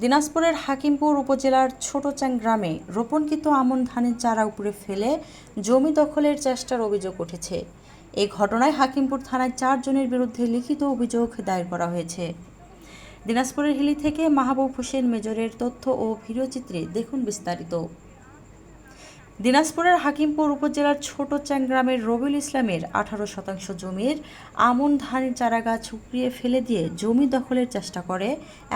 দিনাজপুরের হাকিমপুর উপজেলার ছোটচাং গ্রামে রোপণকৃত আমন ধানের চারা উপড়ে ফেলে জমি দখলের চেষ্টার অভিযোগ উঠেছে। এই ঘটনায় হাকিমপুর থানায় 4 জনের বিরুদ্ধে লিখিত অভিযোগ দায়ের করা হয়েছে। দিনাজপুরের হিলি থেকে মাহবুব হোসেন মেজরের তথ্য ও ভিডিওচিত্রে দেখুন বিস্তারিত। দিনাজপুরের হাকিমপুর উপজেলার ছোটচাং গ্রামের রবিউল ইসলামের 18% জমির আমন ধানের চারাগাছ উপড়িয়ে ফেলে দিয়ে জমি দখলের চেষ্টা করে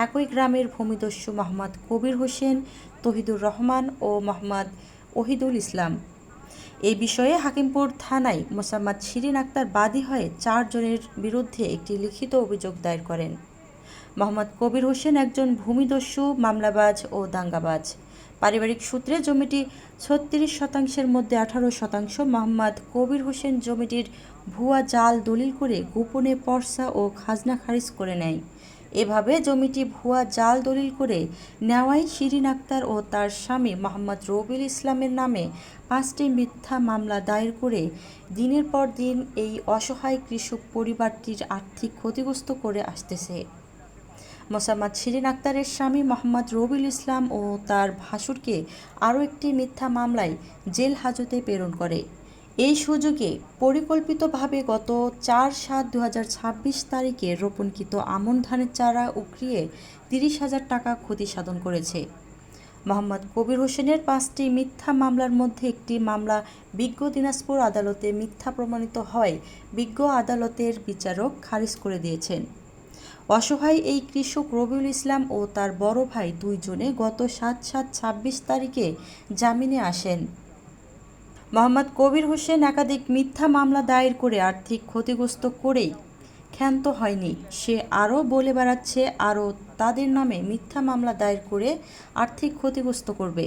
একই গ্রামের ভূমিদস্যু মোহাম্মদ কবির হোসেন, তহিদুর রহমান ও মোহাম্মদ ওহিদুল ইসলাম। এই বিষয়ে হাকিমপুর থানায় মোসাম্মদ শিরিন আক্তার বাদী হয়ে 4 জনের বিরুদ্ধে একটি লিখিত অভিযোগ দায়ের করেন। মোহাম্মদ কবির হোসেন একজন ভূমিদস্যু, মামলাবাজ ও দাঙ্গাবাজ। পারিবারিক সূত্রে জমিটি 36% মধ্যে 18% মোহাম্মদ কবির হোসেন জমিটির ভুয়া জাল দলিল করে গোপনে পর্চা ও খাজনা খারিজ করে নেয়। এভাবে জমিটি ভুয়া জাল দলিল করে নেওয়ায় শিরিন আক্তার ও তার স্বামী মোহাম্মদ রবিউল ইসলামের নামে 5টি মিথ্যা মামলা দায়ের করে দিনের পর দিন এই অসহায় কৃষক পরিবারটির আর্থিক ক্ষতিগ্রস্ত করে আসতেছে। মোসাম্মদ শিরিন আক্তারের স্বামী মোহাম্মদ রবিউল ইসলাম ও তার ভাসুরকে আরও একটি মিথ্যা মামলায় জেল হাজতে প্রেরণ করে। এই সুযোগে পরিকল্পিতভাবে গত 4/7/2026 তারিখে রোপণকৃত আমন ধানের চারা উকড়িয়ে 30,000 টাকা ক্ষতি সাধন করেছে। মোহাম্মদ কবির হোসেনের 5টি মিথ্যা মামলার মধ্যে একটি মামলা বিজ্ঞ দিনাজপুর আদালতে মিথ্যা প্রমাণিত হয় বিজ্ঞ আদালতের বিচারক খারিজ করে দিয়েছেন। অসহায় এই কৃষক রবিউল ইসলাম ও তার বড় ভাই 2 জনে গত 7/7/26 তারিখে জামিনে আসেন। মোহাম্মদ কবির হোসেন একাধিক মিথ্যা মামলা দায়ের করে আর্থিক ক্ষতিগ্রস্ত করেই ক্ষান্ত হয়নি। সে আরও বলে বেড়াচ্ছে আরও তাদের নামে মিথ্যা মামলা দায়ের করে আর্থিক ক্ষতিগ্রস্ত করবে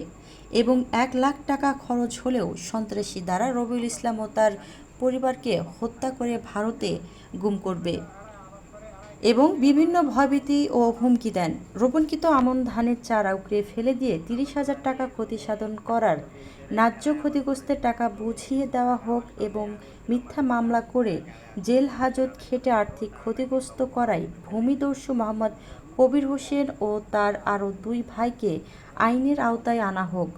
এবং 1 লাখ টাকা খরচ হলেও সন্ত্রাসী দ্বারা রবিউল ইসলাম ও তার পরিবারকে হত্যা করে ভারতে গুম করবে এবং বিভিন্ন ভয়ভীতি ও হুমকি দেন। রোপণকৃত আমন ধানের চারা উকড়িয়ে ফেলে দিয়ে 30,000 টাকা ক্ষতি সাধন করার ন্যায্য ক্ষতিগ্রস্তের টাকা বুঝিয়ে দেওয়া হোক এবং মিথ্যা মামলা করে জেল হাজত খেটে আর্থিক ক্ষতিগ্রস্ত করায় ভূমিদস্যু মোহাম্মদ কবির হোসেন ও তার আরও 2 ভাইকে আইনের আওতায় আনা হোক,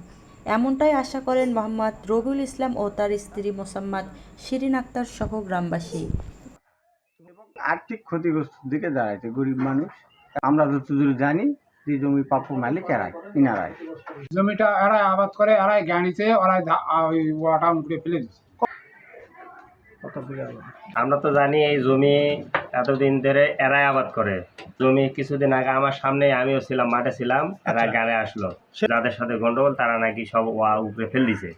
এমনটাই আশা করেন মোহাম্মদ রবিউল ইসলাম ও তার স্ত্রী মোসাম্মদ শিরিন আক্তার সহ গ্রামবাসী। আর্থিক ক্ষতিগ্রস্ত দিকে দাঁড়াইছে গরিব মানুষ। আমরা যতদূর জানি যে জমি প্রাপ্য মালিক ইনারাই জমিটা এরাই আবাদ করে, এরাই গাড়িতে ওরাই ওই ওয়াটা উঠে ফেলে দিচ্ছে। আমরা তো জানি এই জমি এতদিন ধরে এরাই আবাদ করে। জমি কিছুদিন আগে আমার সামনে আমিও ছিলাম, মাঠে ছিলাম, এরা গাড়ে আসলো, যাদের সাথে গন্ডগোল তারা নাকি সব উপরে ফেল দিছে।